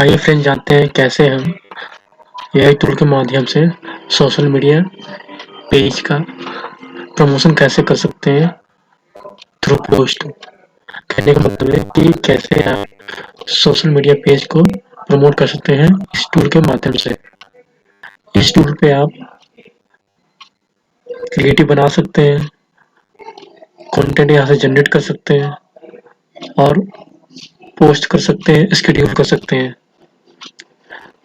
आइए फ्रेंड जानते हैं कैसे हम एआई टूल के माध्यम से सोशल मीडिया पेज का प्रमोशन कैसे कर सकते हैं थ्रू पोस्ट। कहने का मतलब है कि कैसे आप सोशल मीडिया पेज को प्रमोट कर सकते हैं इस टूल के माध्यम से। इस टूल पे आप क्रिएटिव बना सकते हैं, कंटेंट यहाँ से जनरेट कर सकते हैं और पोस्ट कर सकते हैं, शेड्यूल कर सकते हैं।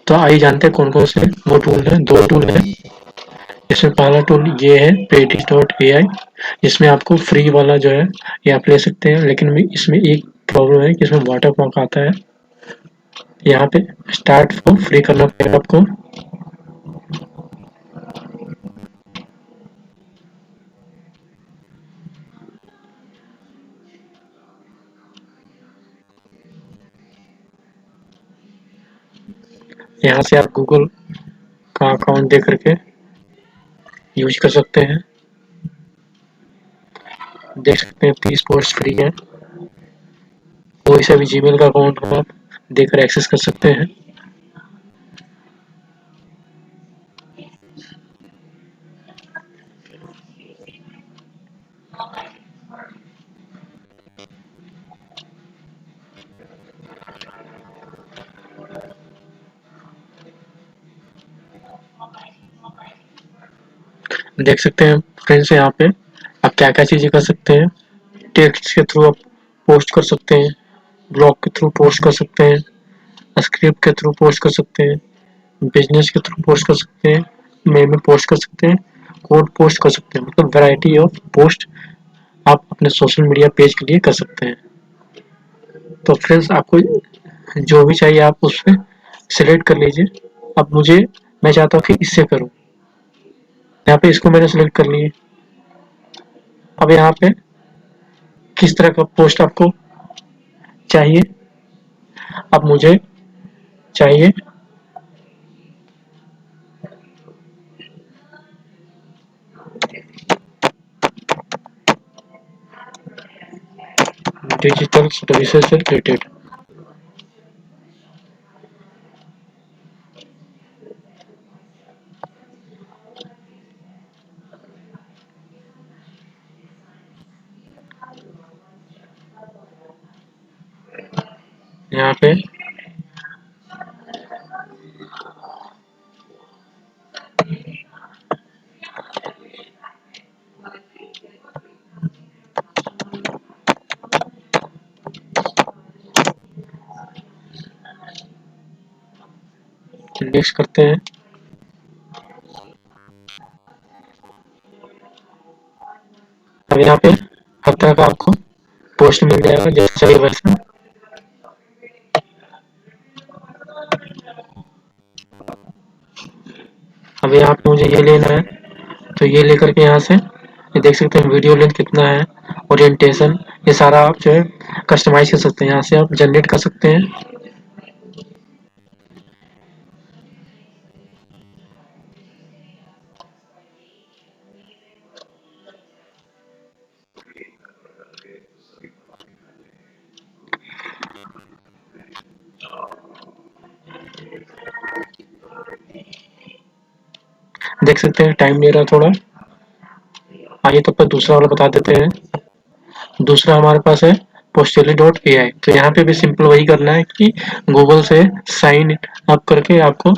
तो आइए जानते हैं कौन कौन से वो टूल हैं। 2 टूल हैं। इसमें पहला टूल ये है Predix.ai, जिसमें आपको फ्री वाला जो है ये आप ले सकते हैं, लेकिन इसमें एक प्रॉब्लम है कि इसमें वाटरमार्क आता है। यहाँ पे स्टार्ट को फ्री करना पड़ेगा आपको। यहाँ से आप गूगल का अकाउंट दे करके यूज कर सकते हैं। देख सकते हैं 30 पोस्ट फ्री है। कोई सा भी जीमेल का अकाउंट हो आप देकर एक्सेस कर सकते हैं। देख सकते हैं फ्रेंड्स यहाँ पे आप क्या क्या चीजें कर सकते हैं। टेक्स्ट के थ्रू आप पोस्ट कर सकते हैं, ब्लॉग के थ्रू पोस्ट कर सकते हैं, स्क्रिप्ट के थ्रू पोस्ट कर सकते हैं, बिजनेस के थ्रू पोस्ट कर सकते हैं, मेल में पोस्ट कर सकते हैं, कोड पोस्ट कर सकते हैं। मतलब वैरायटी ऑफ पोस्ट आप अपने सोशल मीडिया पेज के लिए कर सकते हैं। तो फ्रेंड्स आपको जो भी चाहिए आप उस पर सिलेक्ट कर लीजिए। अब मैं चाहता हूँ कि इससे करूँ। यहाँ पे इसको मैंने सिलेक्ट कर लिए। अब यहाँ पे किस तरह का पोस्ट आपको चाहिए। अब मुझे चाहिए डिजिटल सर्विसेज से रिलेटेड। यहाँ पे इंडेक्स करते हैं। अब यहाँ पे हर तरह का आपको पोस्ट मिल जाएगा जैसे चाहिए वैसा। अब यहाँ पे मुझे ये लेना है तो ये लेकर के यहाँ से ये देख सकते हैं वीडियो लेंथ कितना है, ओरिएंटेशन, ये सारा आप जो है कस्टमाइज कर सकते हैं। यहाँ से आप जनरेट कर सकते हैं। देख सकते हैं टाइम ले रहा है थोड़ा। आइए तो पर दूसरा वाला बता देते हैं। दूसरा हमारे पास है Postally.ai। तो यहाँ पे भी सिंपल वही करना है कि गूगल से साइन अप करके आपको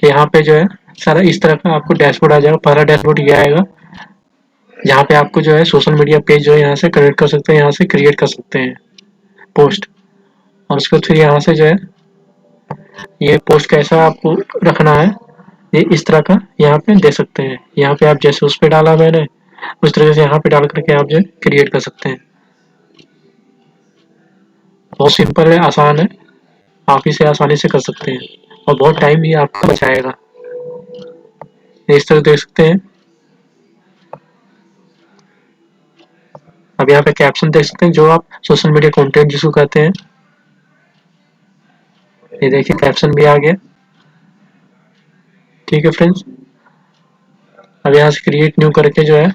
यहाँ पे जो है सारा इस तरह का आपको डैशबोर्ड आ जाएगा। पहला डैशबोर्ड ये आएगा जहाँ पे आपको जो है सोशल मीडिया पेज जो है यहाँ से क्रिएट कर सकते हैं, यहाँ से क्रिएट कर सकते हैं पोस्ट। और उसके बाद फिर यहाँ से जो है ये पोस्ट कैसा आपको रखना है ये इस तरह का यहाँ पे दे सकते हैं। यहाँ पे आप जैसे उस पे डाला मैंने उस तरह से यहाँ पे डाल करके आप जो है क्रिएट कर सकते हैं। बहुत सिंपल है, आसान है, आप इसे आसानी से कर सकते हैं और बहुत टाइम भी आपका बचाएगा। इस तरह देख सकते हैं। अब यहाँ पे कैप्शन देख सकते हैं जो आप सोशल मीडिया कंटेंट जिसको कहते हैं। ये देखिए कैप्शन भी आ गया। ठीक है फ्रेंड्स, अब यहाँ से क्रिएट न्यू करके जो है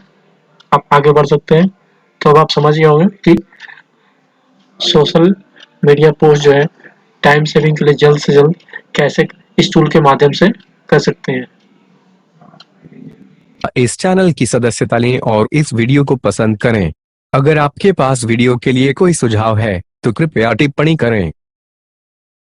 आप आगे बढ़ सकते हैं। तो अब आप समझ गए होंगे कि सोशल मीडिया पोस्ट जो है टाइम सेविंग के लिए जल्द से जल्द कैसे इस टूल के माध्यम से कर सकते हैं। इस चैनल की सदस्यता लें और इस वीडियो को पसंद करें। अगर आपके पास वीडियो के लिए कोई सुझाव है तो कृपया टिप्पणी करें।